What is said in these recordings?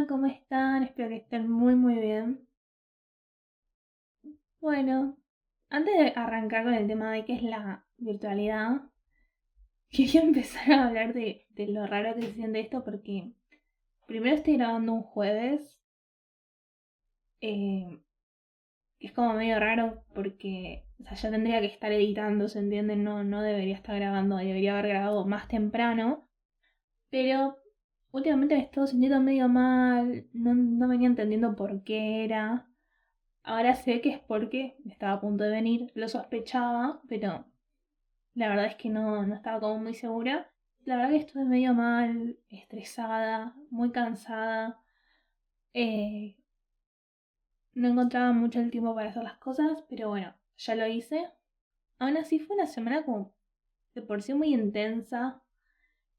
¿cómo están? Espero que estén muy muy bien. Bueno, antes de arrancar con el tema de qué es la virtualidad, quería empezar a hablar de lo raro que se siente esto porque primero estoy grabando un jueves, eh, que es como medio raro porque o sea, yo tendría que estar editando, ¿se entienden? No debería estar grabando, debería haber grabado más temprano, pero últimamente me estoy sintiendo medio mal, no venía entendiendo por qué era. Ahora sé que es porque estaba a punto de venir, lo sospechaba, pero la verdad es que no estaba como muy segura. La verdad que estuve medio mal, estresada, muy cansada. eh, no encontraba mucho el tiempo para hacer las cosas, pero bueno, ya lo hice. Aún así fue una semana como de por sí muy intensa,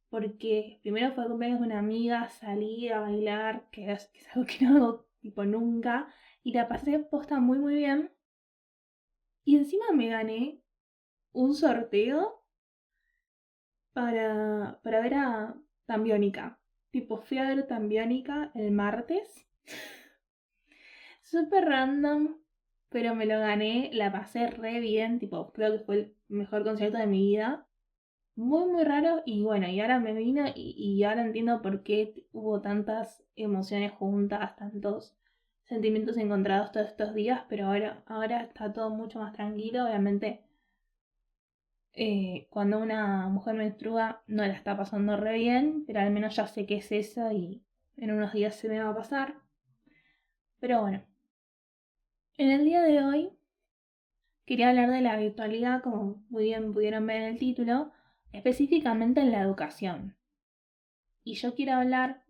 porque primero fue el cumpleaños de una amiga, salí a bailar, que es algo que no hago tipo nunca, y la pasé posta muy muy bien. Y encima me gané un sorteo para ver a Tambiónica. Tipo, fui a ver Tambiónica el martes. Súper random, pero me lo gané, la pasé re bien. Tipo, creo que fue el mejor concierto de mi vida. Muy, muy raro. Y bueno, y ahora me vino y ahora entiendo por qué hubo tantas emociones juntas, tantos sentimientos encontrados todos estos días. Pero ahora está todo mucho más tranquilo. Obviamente cuando una mujer menstrua no la está pasando re bien, pero al menos ya sé qué es eso y en unos días se me va a pasar. Pero bueno, en el día de hoy quería hablar de la virtualidad, como muy bien pudieron ver en el título, específicamente en la educación. Y yo quiero hablar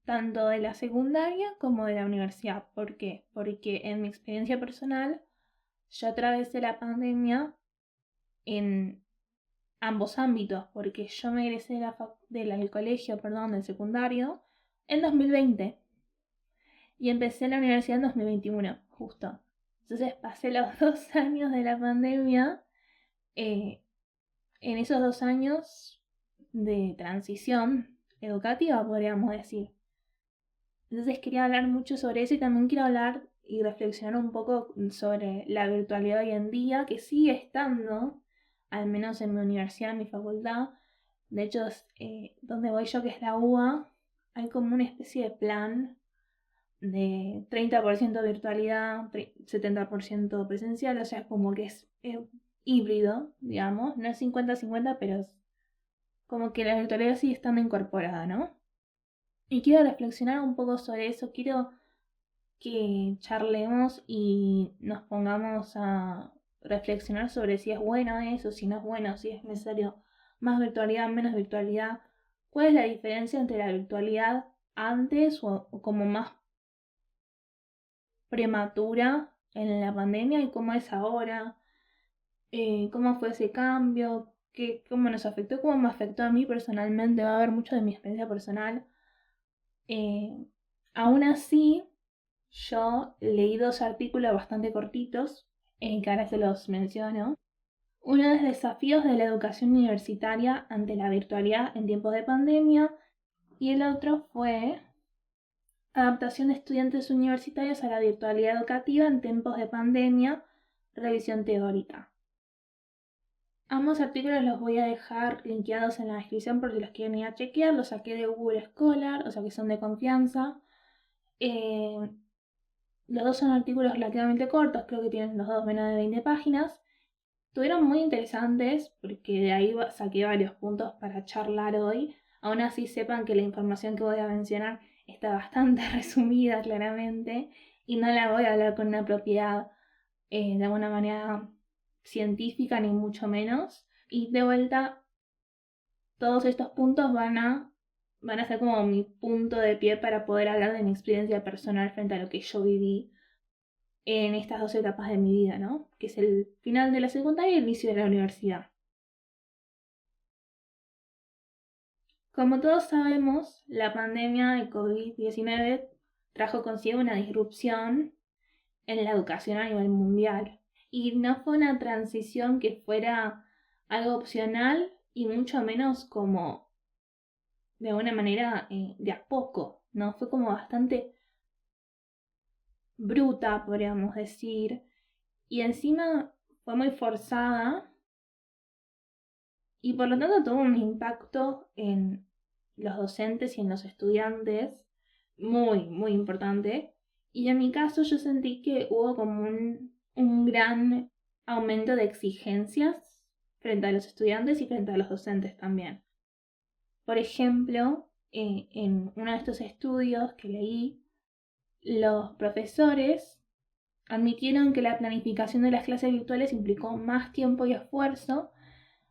tanto de la secundaria como de la universidad. ¿Por qué? Porque en mi experiencia personal yo atravesé la pandemia en ambos ámbitos, porque yo me egresé del colegio, perdón, del secundario, en 2020 y empecé en la universidad en 2021, justo. Entonces pasé los 2 años de la pandemia, eh, en esos 2 años de transición educativa, podríamos decir. Entonces quería hablar mucho sobre eso y también quiero hablar y reflexionar un poco sobre la virtualidad hoy en día, que sigue estando, al menos en mi universidad, en mi facultad. De hecho, donde voy yo, que es la UBA, hay como una especie de plan de 30% virtualidad, 70% presencial, o sea, como que es híbrido, digamos, no es 50-50, pero es como que la virtualidad sigue estando incorporada, ¿no? Y quiero reflexionar un poco sobre eso, quiero que charlemos y nos pongamos a reflexionar sobre si es bueno eso, si no es bueno, si es necesario más virtualidad, menos virtualidad. ¿Cuál es la diferencia entre la virtualidad antes o como más prematura en la pandemia y cómo es ahora? ¿Cómo fue ese cambio? ¿Cómo nos afectó? ¿Cómo me afectó a mí personalmente? Va a haber mucho de mi experiencia personal. Eh, Aún así, yo leí 2 artículos bastante cortitos, que ahora se los menciono. Uno es Desafíos de la educación universitaria ante la virtualidad en tiempos de pandemia y el otro fue Adaptación de estudiantes universitarios a la virtualidad educativa en tiempos de pandemia, revisión teórica. Ambos artículos los voy a dejar linkeados en la descripción por si los quieren ir a chequear. Los saqué de Google Scholar, o sea que son de confianza. Eh, Los dos son artículos relativamente cortos, creo que tienen los dos menos de 20 páginas. Estuvieron muy interesantes porque de ahí saqué varios puntos para charlar hoy. Aún así sepan que la información que voy a mencionar está bastante resumida claramente y no la voy a hablar con una propiedad de alguna manera científica ni mucho menos. Y de vuelta, todos estos puntos van a ser como mi punto de pie para poder hablar de mi experiencia personal frente a lo que yo viví en estas 2 etapas de mi vida, ¿no? Que es el final de la secundaria y el inicio de la universidad. Como todos sabemos, la pandemia de COVID-19 trajo consigo una disrupción en la educación a nivel mundial. Y no fue una transición que fuera algo opcional y mucho menos como de alguna manera de a poco. ¿no? Fue como bastante bruta, podríamos decir, y encima fue muy forzada y por lo tanto tuvo un impacto en los docentes y en los estudiantes muy, muy importante. Y en mi caso yo sentí que hubo como un gran aumento de exigencias frente a los estudiantes y frente a los docentes también. Por ejemplo, en uno de estos estudios que leí, los profesores admitieron que la planificación de las clases virtuales implicó más tiempo y esfuerzo,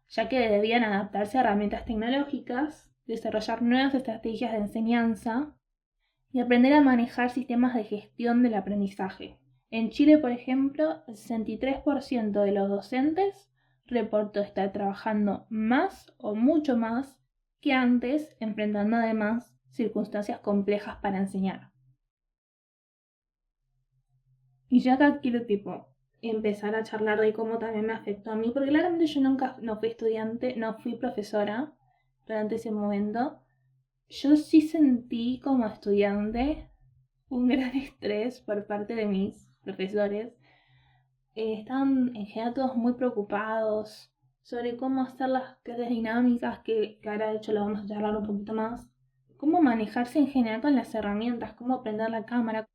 ya que debían adaptarse a herramientas tecnológicas, desarrollar nuevas estrategias de enseñanza y aprender a manejar sistemas de gestión del aprendizaje. En Chile, por ejemplo, el 63% de los docentes reportó estar trabajando más o mucho más que antes, enfrentando además circunstancias complejas para enseñar. Y yo acá quiero empezar a charlar de cómo también me afectó a mí, porque claramente yo nunca no fui estudiante, no fui profesora durante ese momento. Yo sí sentí como estudiante un gran estrés por parte de mis profesores. Estaban en general todos muy preocupados sobre cómo hacer las clases dinámicas, que ahora de hecho lo vamos a charlar un poquito más. Cómo manejarse en general con las herramientas, cómo prender la cámara.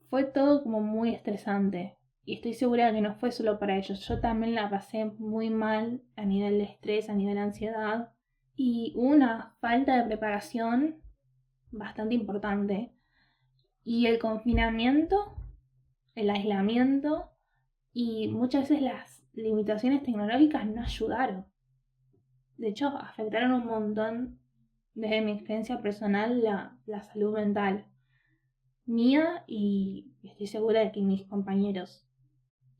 Fue todo como muy estresante. Y estoy segura de que no fue solo para ellos. Yo también la pasé muy mal a nivel de estrés, a nivel de ansiedad. Y hubo una falta de preparación bastante importante. Y el confinamiento, el aislamiento y muchas veces las limitaciones tecnológicas no ayudaron. De hecho, afectaron un montón, desde mi experiencia personal, la salud mental mía y estoy segura de que mis compañeros.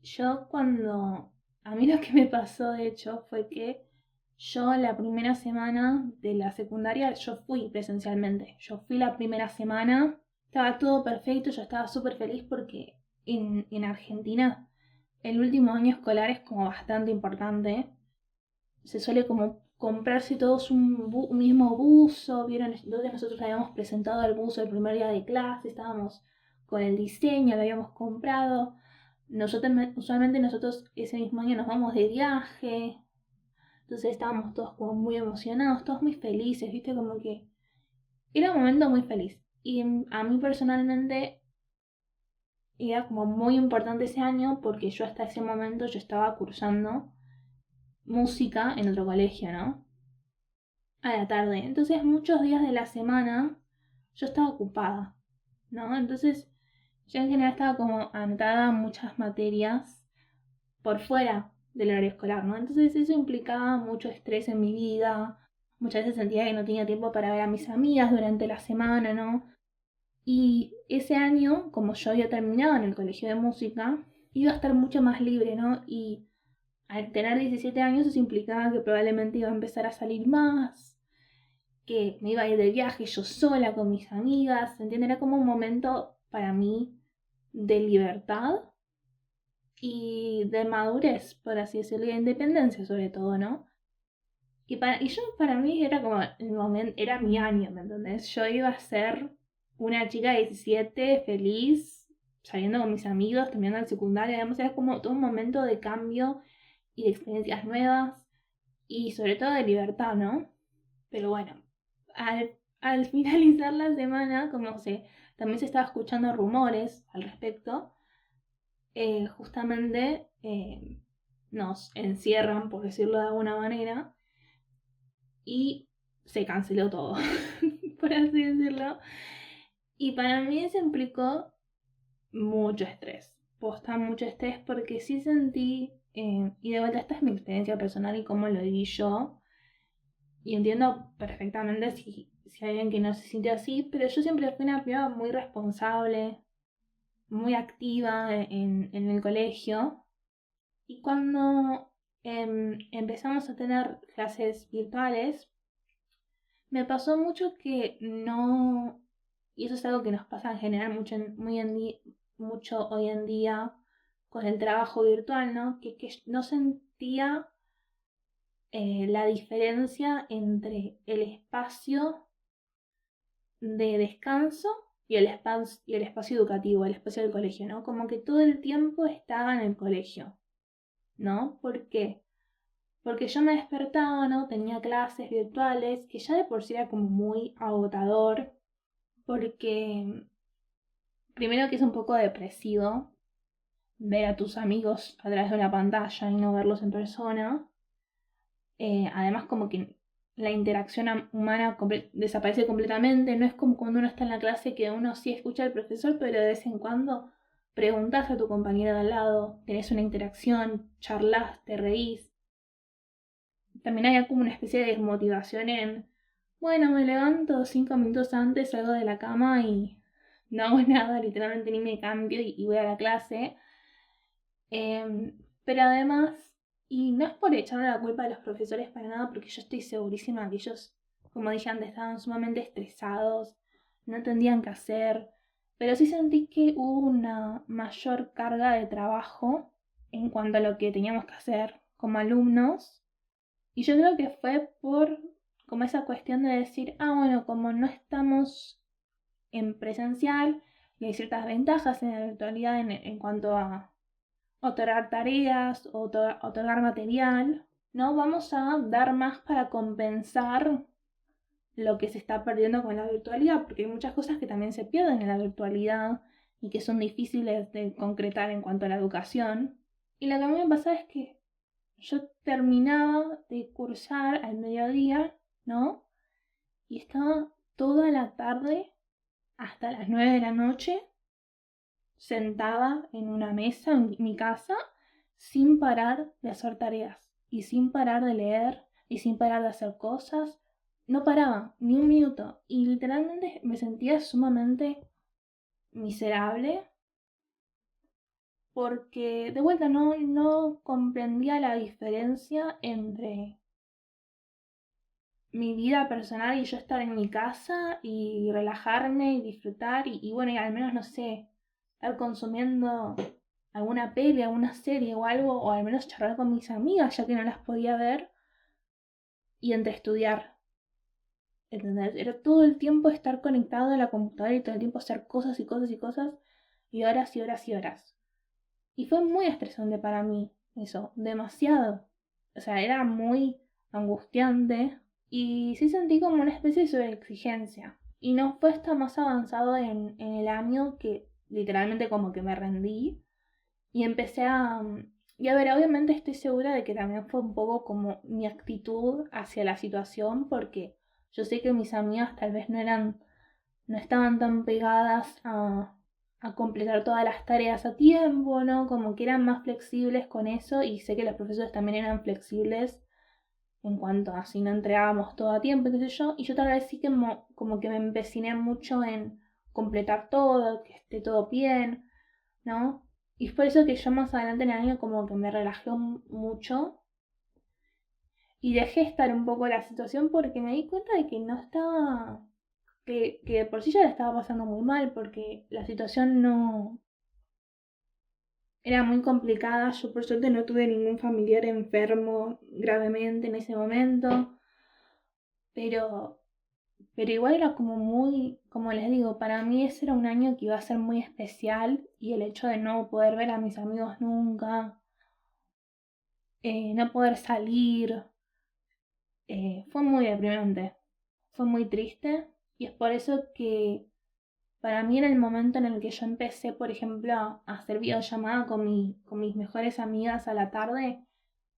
Yo cuando... A mí lo que me pasó, de hecho, fue que yo la primera semana de la secundaria, yo fui presencialmente. Yo fui la primera semana, estaba todo perfecto, yo estaba súper feliz porque en Argentina el último año escolar es como bastante importante. Se suele como comprarse todos un mismo buzo. Vieron, entonces nosotros habíamos presentado el buzo el primer día de clase, estábamos con el diseño, lo habíamos comprado. Usualmente nosotros ese mismo año nos vamos de viaje, entonces estábamos todos como muy emocionados, todos muy felices, viste, como que era un momento muy feliz. Y a mí personalmente era como muy importante ese año porque yo hasta ese momento yo estaba cursando música en otro colegio, ¿no? A la tarde. Entonces muchos días de la semana yo estaba ocupada, ¿no? Entonces yo en general estaba como anotada en muchas materias por fuera del horario escolar, ¿no? Entonces eso implicaba mucho estrés en mi vida. Muchas veces sentía que no tenía tiempo para ver a mis amigas durante la semana, ¿no? Y ese año, como yo había terminado en el colegio de música, iba a estar mucho más libre, ¿no? Y al tener 17 años eso implicaba que probablemente iba a empezar a salir más, que me iba a ir de viaje yo sola con mis amigas, ¿entiendes? Era como un momento para mí de libertad y de madurez, por así decirlo, y de independencia sobre todo, ¿no? Y yo para mí era como el momento, era mi año, ¿me entendés? Yo iba a ser una chica de 17, feliz, saliendo con mis amigos, terminando el secundario, además era como todo un momento de cambio y de experiencias nuevas y sobre todo de libertad, ¿no? Pero bueno, al finalizar la semana, también se estaba escuchando rumores al respecto, justamente nos encierran, por decirlo de alguna manera, y se canceló todo, por así decirlo. Y para mí eso implicó mucho estrés, posta mucho estrés porque sí sentí, y de vuelta esta es mi experiencia personal y cómo lo viví yo, y entiendo perfectamente si hay alguien que no se siente así, pero yo siempre fui una piba muy responsable, muy activa en el colegio. Y cuando empezamos a tener clases virtuales, me pasó mucho que no, y eso es algo que nos pasa en general mucho hoy en día con el trabajo virtual, ¿no? Que no sentía la diferencia entre el espacio de descanso y y el espacio educativo, el espacio del colegio, ¿no? Como que todo el tiempo estaba en el colegio, ¿no? ¿Por qué? Porque yo me despertaba, ¿no? Tenía clases virtuales, que ya de por sí era como muy agotador, porque primero que es un poco depresivo ver a tus amigos a través de una pantalla y no verlos en persona. Además, como que la interacción humana desaparece completamente. No es como cuando uno está en la clase que uno sí escucha al profesor, pero de vez en cuando preguntas a tu compañero de al lado, tenés una interacción, charlas, te reís. También hay como una especie de desmotivación en, bueno, me levanto 5 minutos antes, salgo de la cama y no hago nada, literalmente ni me cambio y voy a la clase. Pero además, y no es por echarle la culpa a los profesores para nada, porque yo estoy segurísima que ellos, como dije antes, estaban sumamente estresados, no entendían qué hacer, pero sí sentí que hubo una mayor carga de trabajo en cuanto a lo que teníamos que hacer como alumnos, y yo creo que fue por como esa cuestión de decir, bueno, como no estamos en presencial y hay ciertas ventajas en la virtualidad en cuanto a otorgar tareas, otorgar material, ¿no? Vamos a dar más para compensar lo que se está perdiendo con la virtualidad, porque hay muchas cosas que también se pierden en la virtualidad y que son difíciles de concretar en cuanto a la educación. Y lo que a mí me pasaba es que yo terminaba de cursar al mediodía, ¿no? Y estaba toda la tarde hasta las 9 de la noche sentada en una mesa en mi casa sin parar de hacer tareas y sin parar de leer y sin parar de hacer cosas. No paraba ni un minuto y literalmente me sentía sumamente miserable porque de vuelta no comprendía la diferencia entre mi vida personal y yo estar en mi casa y relajarme y disfrutar y bueno, y al menos no sé, estar consumiendo alguna peli, alguna serie o algo, o al menos charlar con mis amigas ya que no las podía ver y entre estudiar. ¿Entendés? Era todo el tiempo estar conectado a la computadora y todo el tiempo hacer cosas y cosas y cosas y horas y horas y horas. Y fue muy estresante para mí eso, demasiado. O sea, era muy angustiante y sí sentí como una especie de sobreexigencia. Y no fue hasta más avanzado en el año que literalmente como que me rendí y empecé a... Y a ver, obviamente estoy segura de que también fue un poco como mi actitud hacia la situación, porque yo sé que mis amigas tal vez no estaban tan pegadas a completar todas las tareas a tiempo, ¿no? Como que eran más flexibles con eso y sé que los profesores también eran flexibles en cuanto a si no entregábamos todo a tiempo, qué sé yo, y yo tal vez sí que como que me empeciné mucho en completar todo, que esté todo bien, ¿no? Y es por eso que yo más adelante en el año como que me relajé mucho y dejé estar un poco la situación porque me di cuenta de que no estaba, que de por sí ya la estaba pasando muy mal porque la situación no era muy complicada. Yo por suerte no tuve ningún familiar enfermo gravemente en ese momento, pero, pero igual era como muy, como les digo, para mí ese era un año que iba a ser muy especial y el hecho de no poder ver a mis amigos nunca, no poder salir, fue muy deprimente, fue muy triste y es por eso que para mí era el momento en el que yo empecé, por ejemplo, a hacer videollamada con mis mejores amigas a la tarde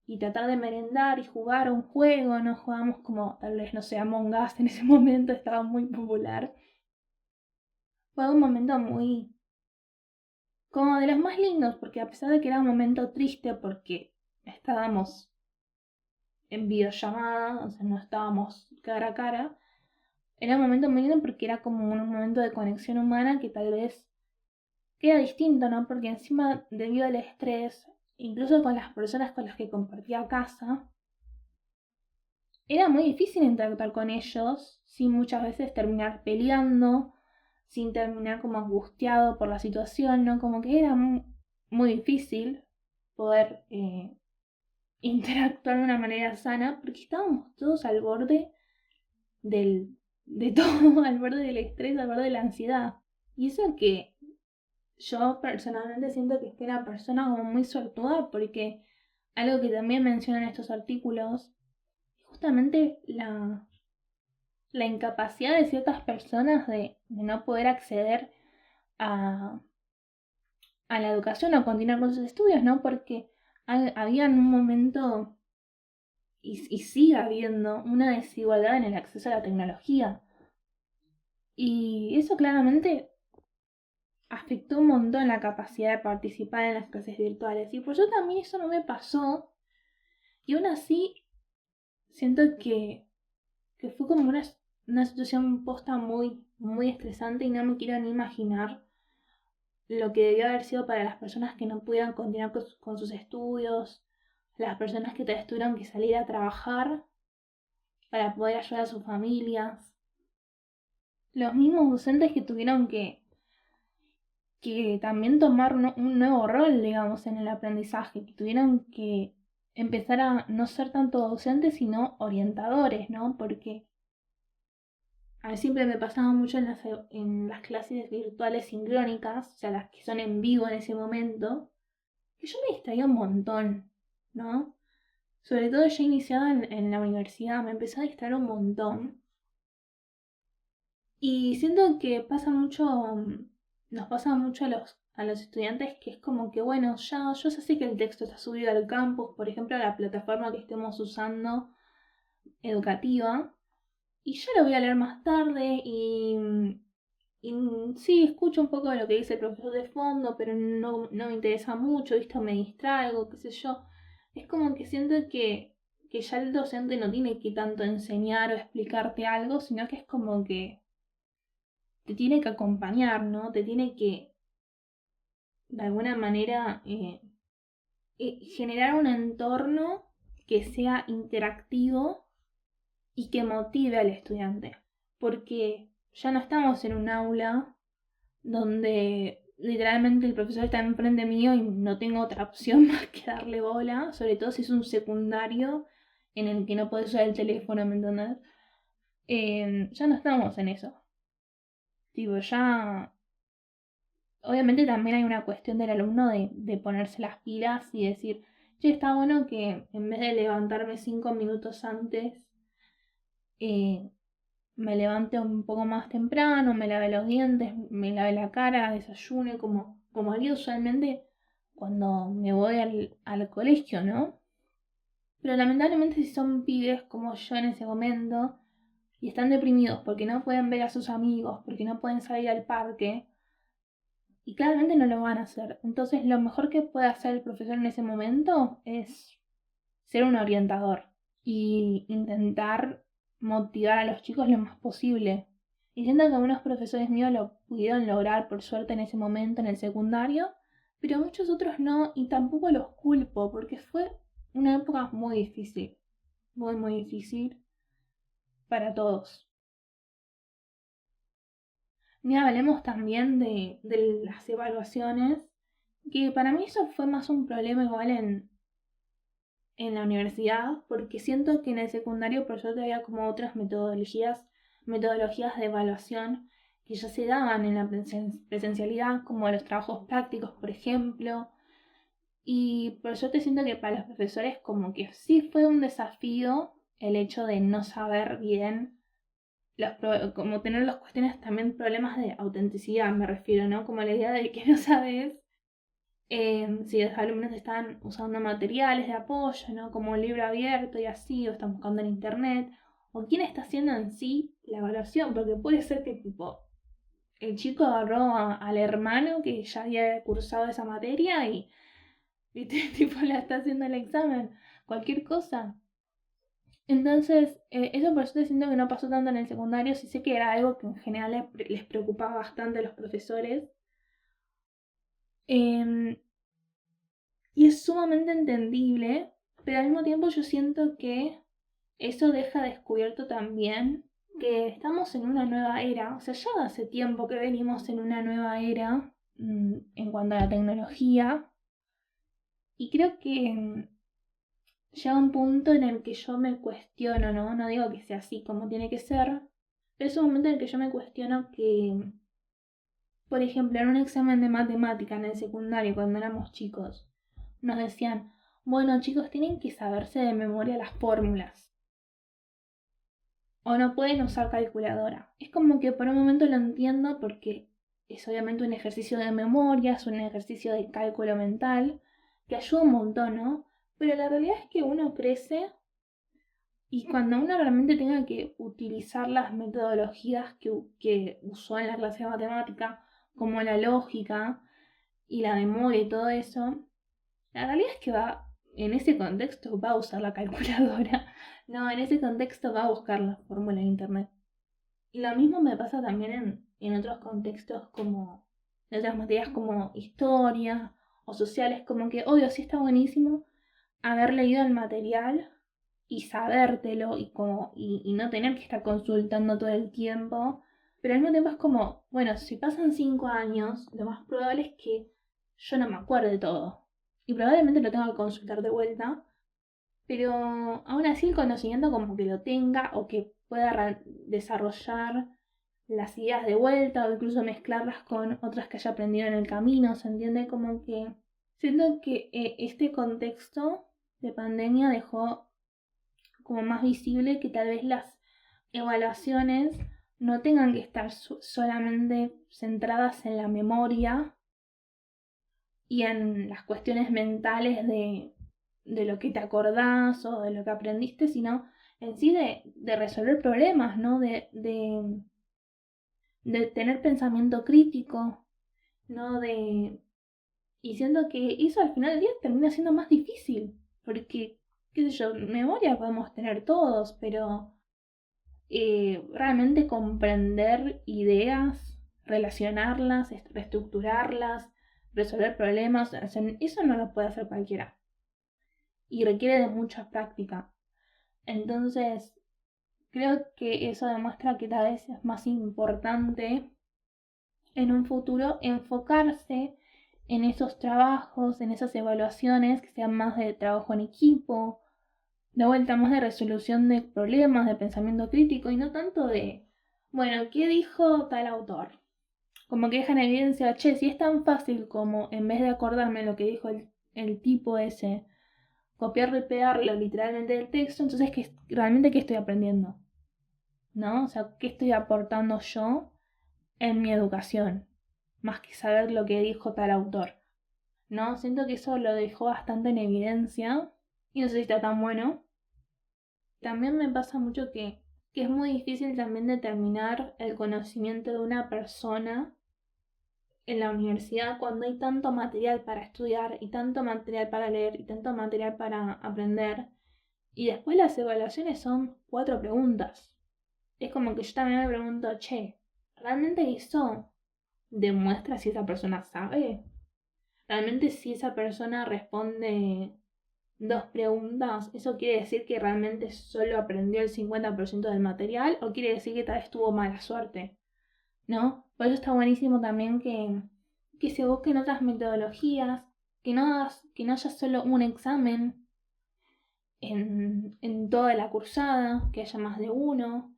y tratar de merendar y jugar un juego, no jugamos como tal vez, no sé, Among Us en ese momento estaba muy popular. Fue un momento muy, como de los más lindos, porque a pesar de que era un momento triste porque estábamos en videollamada, o sea, no estábamos cara a cara, era un momento muy lindo porque era como un momento de conexión humana que tal vez queda distinto, ¿no? Porque encima, debido al estrés, incluso con las personas con las que compartía casa, era muy difícil interactuar con ellos sin muchas veces terminar peleando, sin terminar como angustiado por la situación, ¿no? Como que era muy difícil poder interactuar de una manera sana porque estábamos todos al borde del de todo, al borde del estrés, al borde de la ansiedad. Y eso que yo personalmente siento que fui una persona como muy suertuda porque algo que también mencionan estos artículos es justamente la incapacidad de ciertas personas de no poder acceder a, a la educación o continuar con sus estudios, ¿no? Porque había en un momento y sigue habiendo una desigualdad en el acceso a la tecnología. Y eso claramente afectó un montón la capacidad de participar en las clases virtuales. Y por eso también eso no me pasó. Y aún así, siento que fue como una situación posta muy estresante y no me quiero ni imaginar lo que debió haber sido para las personas que no pudieron continuar con sus estudios, las personas que tuvieron que salir a trabajar para poder ayudar a sus familias, los mismos docentes que tuvieron que también tomar un nuevo rol, digamos, en el aprendizaje, que tuvieron que empezar a no ser tanto docentes, sino orientadores, ¿no? Porque a mí siempre me pasaba mucho en las clases virtuales sincrónicas, o sea, las que son en vivo en ese momento, que yo me distraía un montón, ¿no? Sobre todo ya iniciada en la universidad, me empecé a distraer un montón. Y siento que pasa mucho, nos pasa mucho a los estudiantes que es como que, bueno, yo ya sé que el texto está subido al campus, por ejemplo, a la plataforma que estemos usando educativa, y yo lo voy a leer más tarde y sí, escucho un poco de lo que dice el profesor de fondo, pero no me interesa mucho, ¿viste? Me distraigo, qué sé yo. Es como que siento que ya el docente no tiene que tanto enseñar o explicarte algo, sino que es como que te tiene que acompañar, ¿no? Te tiene que, de alguna manera, generar un entorno que sea interactivo y que motive al estudiante. Porque ya no estamos en un aula donde literalmente el profesor está enfrente mío y no tengo otra opción más que darle bola, sobre todo si es un secundario en el que no puedes usar el teléfono, ¿me entendés? Ya no estamos en eso. Tipo, ya obviamente también hay una cuestión del alumno de ponerse las pilas y decir, che, está bueno que en vez de levantarme 5 minutos antes, eh, me levante un poco más temprano, me lave los dientes, me lave la cara, desayune, como haría usualmente cuando me voy al colegio, ¿no? Pero lamentablemente si son pibes como yo en ese momento y están deprimidos porque no pueden ver a sus amigos, porque no pueden salir al parque, y claramente no lo van a hacer. Entonces lo mejor que puede hacer el profesor en ese momento es ser un orientador y intentar motivar a los chicos lo más posible. Y siento que algunos profesores míos lo pudieron lograr por suerte en ese momento en el secundario, pero muchos otros no y tampoco los culpo porque fue una época muy difícil, muy difícil para todos. Ni hablemos también de las evaluaciones, que para mí eso fue más un problema igual en la universidad, porque siento que en el secundario por suerte había como otras metodologías de evaluación que ya se daban en la presencialidad, como los trabajos prácticos, por ejemplo. Y por suerte siento que para los profesores como que sí fue un desafío el hecho de no saber bien, como tener las cuestiones también problemas de autenticidad, me refiero, ¿no? Como la idea de que no sabes si los alumnos están usando materiales de apoyo, ¿no? Como un libro abierto y así, o están buscando en internet, o quién está haciendo en sí la evaluación, porque puede ser que tipo el chico agarró al hermano que ya había cursado esa materia y tipo la está haciendo el examen, cualquier cosa. Entonces, eso por eso siento que no pasó tanto en el secundario, sí sé que era algo que en general les preocupaba bastante a los profesores. Em, Y es sumamente entendible, pero al mismo tiempo yo siento que eso deja descubierto también que estamos en una nueva era, o sea, ya hace tiempo que venimos en una nueva era en cuanto a la tecnología, y creo que llega un punto en el que yo me cuestiono, ¿no? No digo que sea así como tiene que ser, Es un momento en el que yo me cuestiono que, por ejemplo, en un examen de matemática en el secundario, cuando éramos chicos, nos decían, bueno chicos, tienen que saberse de memoria las fórmulas. O no pueden usar calculadora. Es como que por un momento lo entiendo porque es obviamente un ejercicio de memoria, es un ejercicio de cálculo mental, que ayuda un montón, ¿no? Pero la realidad es que uno crece y cuando uno realmente tenga que utilizar las metodologías que usó en la clase de matemática, como la lógica y la memoria y todo eso, la realidad es que en ese contexto va a usar la calculadora. No, en ese contexto va a buscar la fórmula en internet. Y lo mismo me pasa también en otros contextos como, en otras materias como historia o sociales, como que obvio sí está buenísimo haber leído el material y sabértelo y no tener que estar consultando todo el tiempo. Pero al mismo tiempo es como, bueno, si pasan 5 años, lo más probable es que yo no me acuerde de todo. Y probablemente lo tenga que consultar de vuelta. Pero aún así el conocimiento como que lo tenga o que pueda desarrollar las ideas de vuelta o incluso mezclarlas con otras que haya aprendido en el camino, ¿se entiende? Como que siento que este contexto de pandemia dejó como más visible que tal vez las evaluaciones no tengan que estar solamente centradas en la memoria y en las cuestiones mentales de lo que te acordás o de lo que aprendiste, sino en sí de resolver problemas, ¿no? De tener pensamiento crítico, ¿no? Y siento que eso al final del día termina siendo más difícil, porque, qué sé yo, memoria podemos tener todos, pero realmente comprender ideas, relacionarlas, reestructurarlas, resolver problemas, o sea, eso no lo puede hacer cualquiera y requiere de mucha práctica. Entonces, creo que eso demuestra que tal vez es más importante en un futuro enfocarse en esos trabajos, en esas evaluaciones que sean más de trabajo en equipo, de vuelta más de resolución de problemas, de pensamiento crítico y no tanto de, bueno, ¿qué dijo tal autor? Como que deja en evidencia, che, si es tan fácil como en vez de acordarme lo que dijo el tipo ese, copiarlo y pegarlo literalmente del texto, entonces realmente qué estoy aprendiendo, ¿no? O sea, ¿qué estoy aportando yo en mi educación? Más que saber lo que dijo tal autor, ¿no? Siento que eso lo dejó bastante en evidencia y no sé si está tan bueno. También me pasa mucho que es muy difícil también determinar el conocimiento de una persona en la universidad cuando hay tanto material para estudiar y tanto material para leer y tanto material para aprender. Y después las evaluaciones son 4 preguntas. Es como que yo también me pregunto, che, ¿realmente eso demuestra si esa persona sabe? ¿Realmente si esa persona responde 2 preguntas, eso quiere decir que realmente solo aprendió el 50% del material o quiere decir que tal vez tuvo mala suerte? ¿No? Por eso está buenísimo también que se busquen otras metodologías, que no haya solo un examen en toda la cursada, que haya más de uno,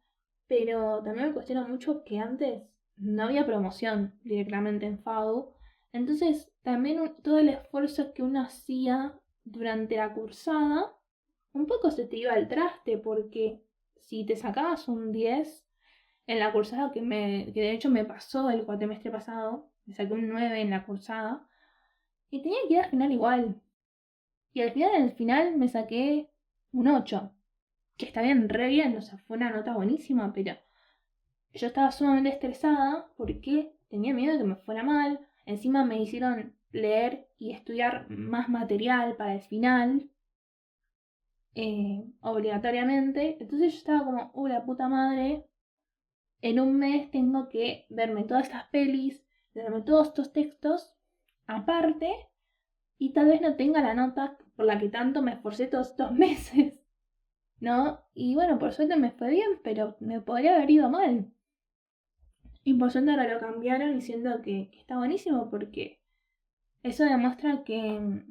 pero también me cuestiona mucho que antes no había promoción directamente en FADU, entonces también todo el esfuerzo que uno hacía durante la cursada, un poco se te iba al traste, porque si te sacabas un 10 en la cursada que de hecho me pasó el cuatrimestre pasado, me saqué un 9 en la cursada, y tenía que ir al final igual. Y al final, en el final, me saqué un 8 que está bien, re bien, o sea, fue una nota buenísima, pero yo estaba sumamente estresada porque tenía miedo de que me fuera mal. Encima me hicieron leer y estudiar más material para el final, obligatoriamente. Entonces yo estaba como, la puta madre, en un mes tengo que verme todas estas pelis, leerme todos estos textos aparte y tal vez no tenga la nota por la que tanto me esforcé todos estos meses, ¿no? Y bueno, por suerte me fue bien, pero me podría haber ido mal. Y por suerte ahora lo cambiaron y siento que está buenísimo porque eso demuestra que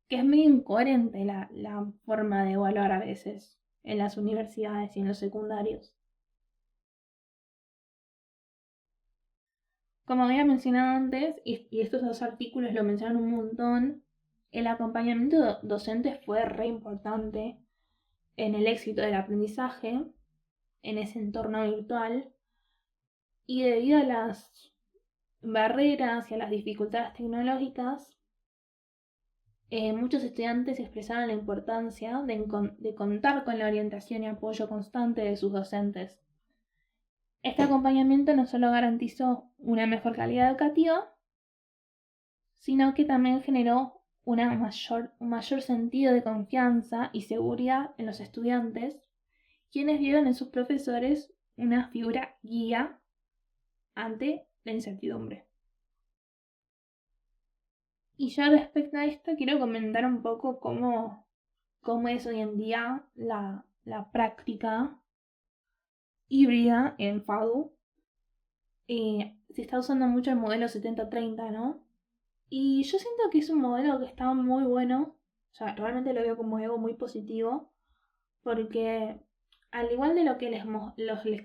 es muy incoherente la forma de evaluar a veces en las universidades y en los secundarios. Como había mencionado antes, y estos dos artículos lo mencionan un montón, el acompañamiento docente fue re importante en el éxito del aprendizaje en ese entorno virtual, y debido a las barreras y a las dificultades tecnológicas, muchos estudiantes expresaron la importancia de contar con la orientación y apoyo constante de sus docentes. Este acompañamiento no solo garantizó una mejor calidad educativa, sino que también generó un mayor sentido de confianza y seguridad en los estudiantes, quienes vieron en sus profesores una figura guía ante la incertidumbre. Y ya respecto a esto, quiero comentar un poco cómo es hoy en día la práctica híbrida en FADU. Se está usando mucho el modelo 70-30, ¿no? Y yo siento que es un modelo que está muy bueno. O sea, realmente lo veo como algo muy positivo. Porque al igual de lo que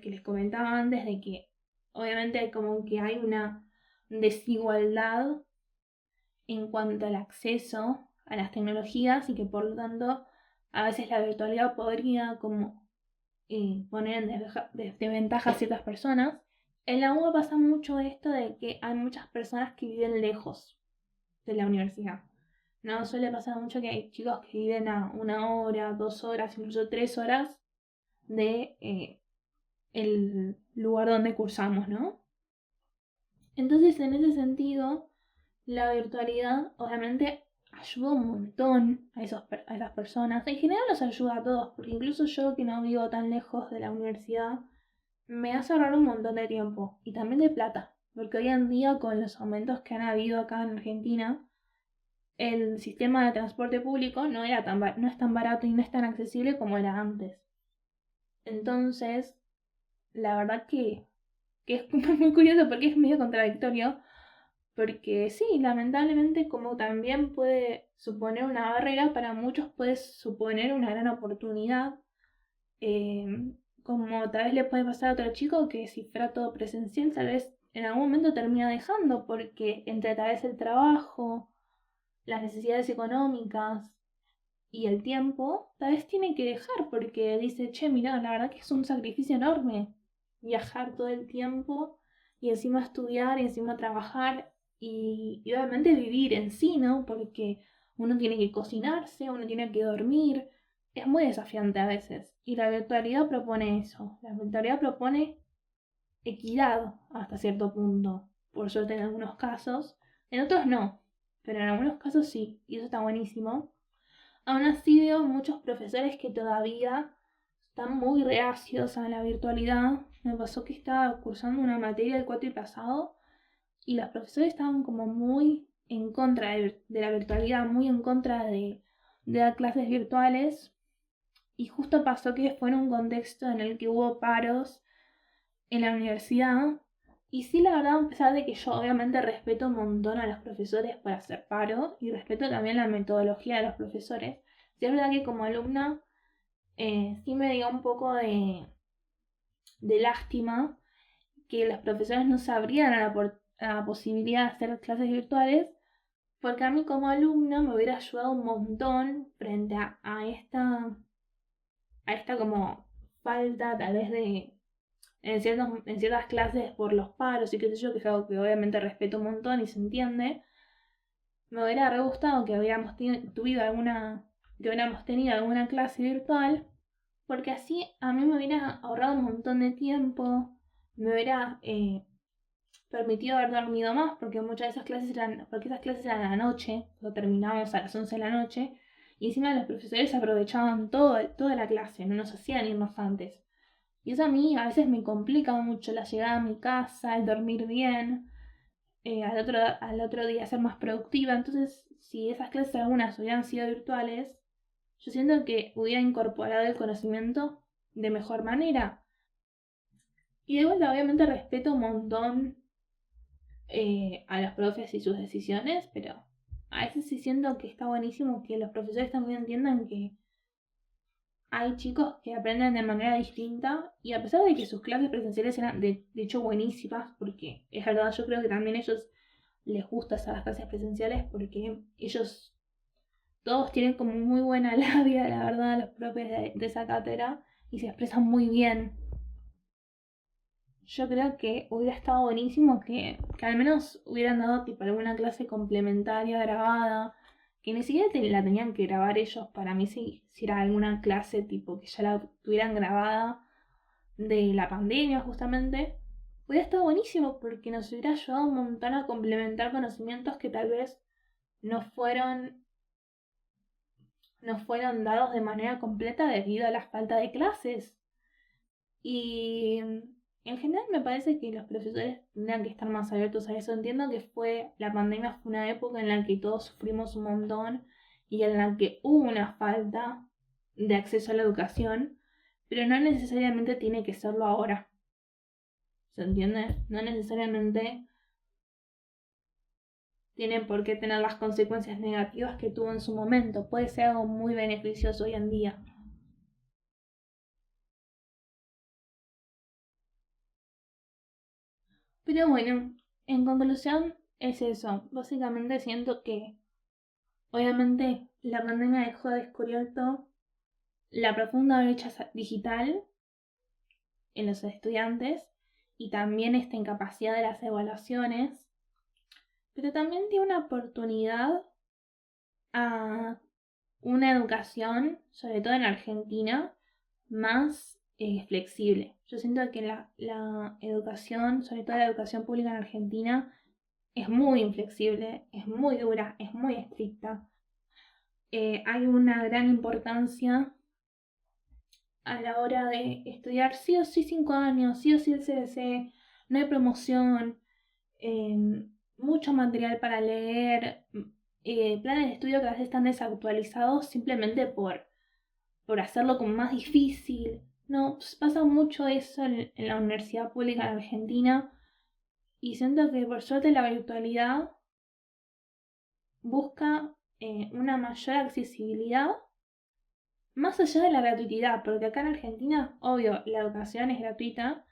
que les comentaba antes, de que obviamente hay como que hay una desigualdad en cuanto al acceso a las tecnologías, y que por lo tanto a veces la virtualidad podría como poner en desventaja a ciertas personas. En la UBA pasa mucho esto de que hay muchas personas que viven lejos de la universidad. No, suele pasar mucho que hay chicos que viven a 1 hora, 2 horas, incluso 3 horas de el lugar donde cursamos, ¿no? Entonces, en ese sentido, la virtualidad obviamente ayuda un montón a esas personas. En general los ayuda a todos, porque incluso yo, que no vivo tan lejos de la universidad, me hace ahorrar un montón de tiempo y también de plata. Porque hoy en día, con los aumentos que han habido acá en Argentina, el sistema de transporte público no es tan barato y no es tan accesible como era antes. Entonces, la verdad que es muy curioso, porque es medio contradictorio. Porque sí, lamentablemente, como también puede suponer una barrera, para muchos puede suponer una gran oportunidad. Eh, Como tal vez le puede pasar a otro chico que, si fuera todo presencial, tal vez en algún momento termina dejando, porque entre tal vez el trabajo, las necesidades económicas y el tiempo, tal vez tiene que dejar, porque dice, che, mira, la verdad que es un sacrificio enorme viajar todo el tiempo y encima estudiar y encima trabajar, y obviamente vivir en sí, ¿no? Porque uno tiene que cocinarse, uno tiene que dormir, es muy desafiante a veces. Y la virtualidad propone eso, la virtualidad propone equidad hasta cierto punto, por suerte en algunos casos, en otros no, pero en algunos casos sí, y eso está buenísimo. Aún así, veo muchos profesores que todavía están muy reacios a la virtualidad. Me pasó que estaba cursando una materia el cuatri pasado y los profesores estaban como muy en contra de la virtualidad, muy en contra de dar clases virtuales. Y justo pasó que fue en un contexto en el que hubo paros en la universidad. Y sí, la verdad, a pesar de que yo obviamente respeto un montón a los profesores por hacer paro y respeto también la metodología de los profesores, sí es verdad que como alumna sí me dio un poco de lástima que los profesores no se abrieran a la posibilidad de hacer clases virtuales, porque a mí como alumna me hubiera ayudado un montón frente a esta como falta tal vez de en ciertas clases por los paros y qué sé yo, que es algo que obviamente respeto un montón y se entiende. Me hubiera re gustado que que hubiéramos tenido alguna clase virtual, porque así a mí me hubiera ahorrado un montón de tiempo, me hubiera permitido haber dormido más, porque muchas de esas clases eran a la noche, lo terminábamos a las 11 de la noche, y encima los profesores aprovechaban toda la clase, no nos hacían irnos antes. Y eso a mí a veces me complica mucho la llegada a mi casa, el dormir bien, al otro día ser más productiva. Entonces, si esas clases algunas hubieran sido virtuales, yo siento que hubiera incorporado el conocimiento de mejor manera. Y de vuelta, obviamente respeto un montón a los profes y sus decisiones, pero a veces sí siento que está buenísimo que los profesores también entiendan que hay chicos que aprenden de manera distinta y a pesar de que sus clases presenciales eran de hecho buenísimas, porque es verdad, yo creo que también a ellos les gusta esas clases presenciales porque ellos todos tienen como muy buena labia, la verdad, los propios de esa cátedra y se expresan muy bien. Yo creo que hubiera estado buenísimo que al menos hubieran dado tipo alguna clase complementaria grabada, que ni siquiera la tenían que grabar ellos. Para mí si era alguna clase tipo que ya la tuvieran grabada de la pandemia justamente, hubiera estado buenísimo porque nos hubiera ayudado un montón a complementar conocimientos que tal vez no fueron, no fueron dados de manera completa debido a la falta de clases. Y en general me parece que los profesores tendrían que estar más abiertos a eso. Entiendo que la pandemia fue una época en la que todos sufrimos un montón y en la que hubo una falta de acceso a la educación, pero no necesariamente tiene que serlo ahora. ¿Se entiende? No necesariamente tiene por qué tener las consecuencias negativas que tuvo en su momento. Puede ser algo muy beneficioso hoy en día. Pero bueno, en conclusión es eso. Básicamente siento que obviamente la pandemia dejó descubierto la profunda brecha digital en los estudiantes y también esta incapacidad de las evaluaciones, pero también dio una oportunidad a una educación, sobre todo en Argentina, más flexible. Yo siento que la educación, sobre todo la educación pública en Argentina, es muy inflexible, es muy dura, es muy estricta. Hay una gran importancia a la hora de estudiar sí o sí 5 años, sí o sí el CBC, no hay promoción, mucho material para leer, planes de estudio que a veces están desactualizados simplemente por hacerlo como más difícil. No, pues pasa mucho eso en la universidad pública en Argentina y siento que por suerte la virtualidad busca una mayor accesibilidad más allá de la gratuidad, porque acá en Argentina, obvio, la educación es gratuita,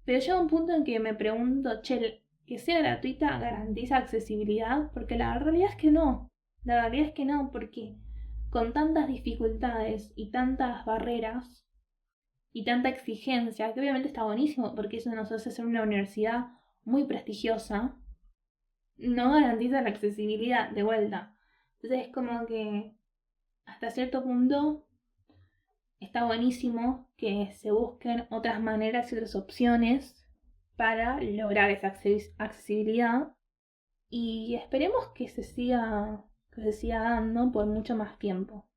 pero llega un punto en que me pregunto, che, que sea gratuita garantiza accesibilidad, porque la realidad es que no. La realidad es que no, porque con tantas dificultades y tantas barreras y tanta exigencia, que obviamente está buenísimo, porque eso nos hace ser una universidad muy prestigiosa, no garantiza la accesibilidad de vuelta. Entonces es como que hasta cierto punto está buenísimo que se busquen otras maneras y otras opciones para lograr esa accesibilidad y esperemos que se siga dando por mucho más tiempo.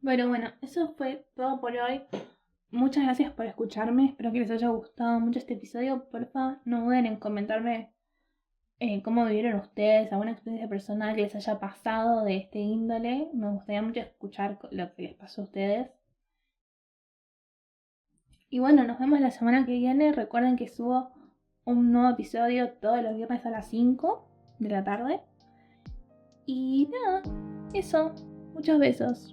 Bueno, eso fue todo por hoy. Muchas gracias por escucharme, espero que les haya gustado mucho este episodio. Porfa, no duden en comentarme cómo vivieron ustedes, alguna experiencia personal que les haya pasado de este índole. Me gustaría mucho escuchar lo que les pasó a ustedes. Y bueno, nos vemos la semana que viene. Recuerden que subo un nuevo episodio todos los viernes a las 5 de la tarde. Y nada, eso. Muchos besos.